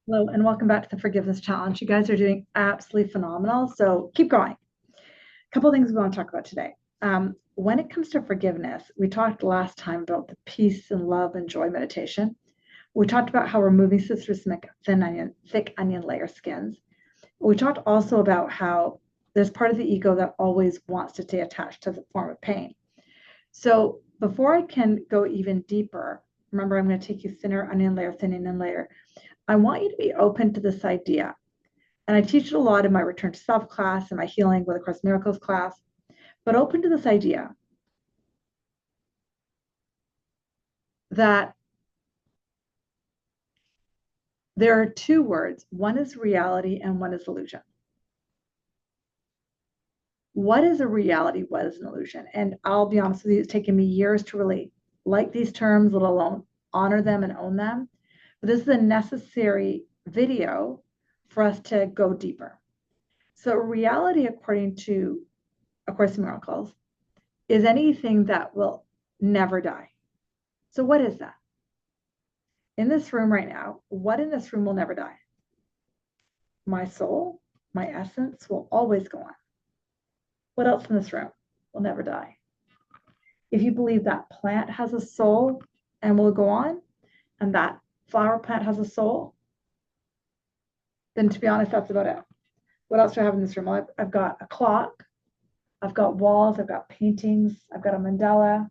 Hello, and welcome back to the Forgiveness Challenge. You guys are doing absolutely phenomenal, so keep going. A couple of things we want to talk about today. When it comes to forgiveness, we talked last time about the peace and love and joy meditation. We talked about how we're moving through some thick onion layer skins. We talked also about how there's part of the ego that always wants to stay attached to the form of pain. So before I can go even deeper, remember I'm going to take you thinner onion layer, thin onion layer. I want you to be open to this idea. And I teach it a lot in my Return to Self class and my Healing with A Course in Miracles class, but open to this idea that there are two words. One is reality and one is illusion. What is a reality? What is an illusion? And I'll be honest with you, it's taken me years to really like these terms, let alone honor them and own them. But this is a necessary video for us to go deeper. So reality, according to A Course in Miracles, is anything that will never die. So what is that? In this room right now, what in this room will never die? My soul, my essence will always go on. What else in this room will never die? If you believe that plant has a soul and will go on, and that flower plant has a soul, then to be honest, that's about it. What else do I have in this room? Well, I've got a clock, I've got walls, I've got paintings, I've got a mandala.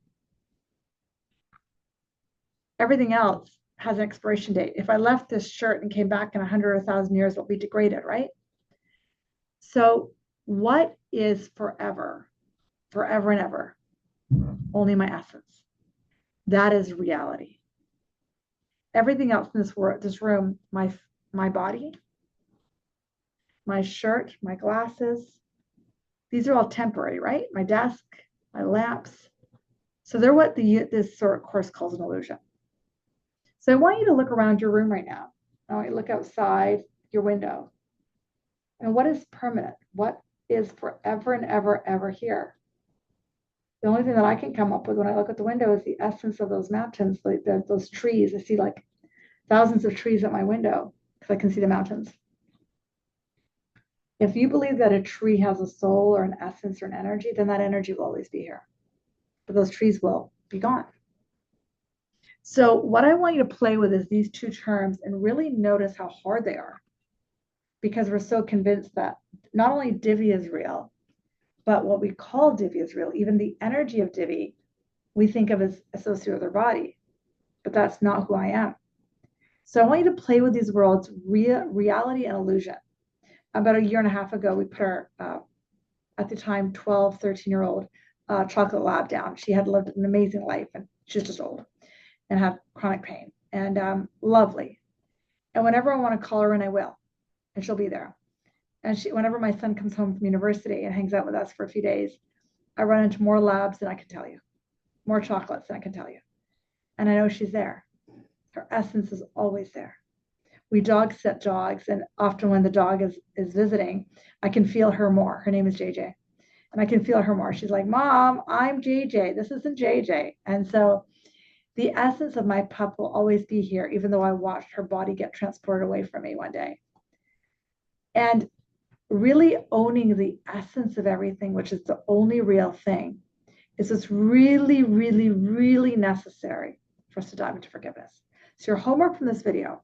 Everything else has an expiration date. If I left this shirt and came back in 100 or 1,000 years, it'll be degraded, right? So what is forever? Forever and ever? Only my essence. That is reality. Everything else in this room, my body, my shirt, my glasses, these are all temporary, right? My desk, my lamps. So they're what this sort of course calls an illusion. So I want you to look around your room right now. I want you to look outside your window. And what is permanent? What is forever and ever here? The only thing that I can come up with when I look at the window is the essence of those mountains, like those trees. I see like thousands of trees at my window because I can see the mountains. If you believe that a tree has a soul or an essence or an energy, then that energy will always be here. But those trees will be gone. So what I want you to play with is these two terms and really notice how hard they are. Because we're so convinced that not only Divi is real, but what we call Divi is real. Even the energy of Divi, we think of as associated with our body, but that's not who I am. So I want you to play with these worlds, reality and illusion. About a year and a half ago, we put our, at the time, 12, 13-year-old chocolate lab down. She had lived an amazing life, and she's just old and had chronic pain, and lovely. And whenever I want to call her in, I will, and she'll be there. And whenever my son comes home from university and hangs out with us for a few days, I run into more labs than I can tell you, more chocolates than I can tell you. And I know she's there. Her essence is always there. We dog sit dogs, and often when the dog is visiting, I can feel her more. Her name is JJ. And I can feel her more. She's like, Mom, I'm JJ. This isn't JJ. And so the essence of my pup will always be here, even though I watched her body get transported away from me one day. And really owning the essence of everything, which is the only real thing, is what's really, really, really necessary for us to dive into forgiveness. So your homework from this video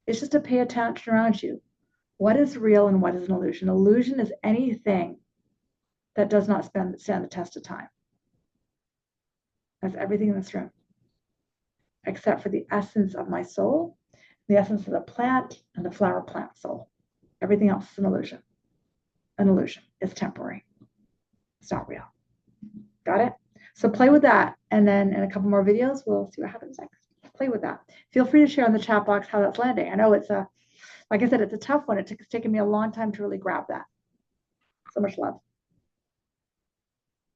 is just to pay attention around you. What is real and what is an illusion? Illusion is anything that does not stand the test of time. That's everything in this room, except for the essence of my soul, the essence of the plant and the flower plant soul. Everything else is an illusion. An illusion. It's temporary. It's not real. Got it? So play with that. And then in a couple more videos, we'll see what happens next. Play with that. Feel free to share in the chat box how that's landing. I know it's like I said, it's a tough one. It's taken me a long time to really grab that. So much love.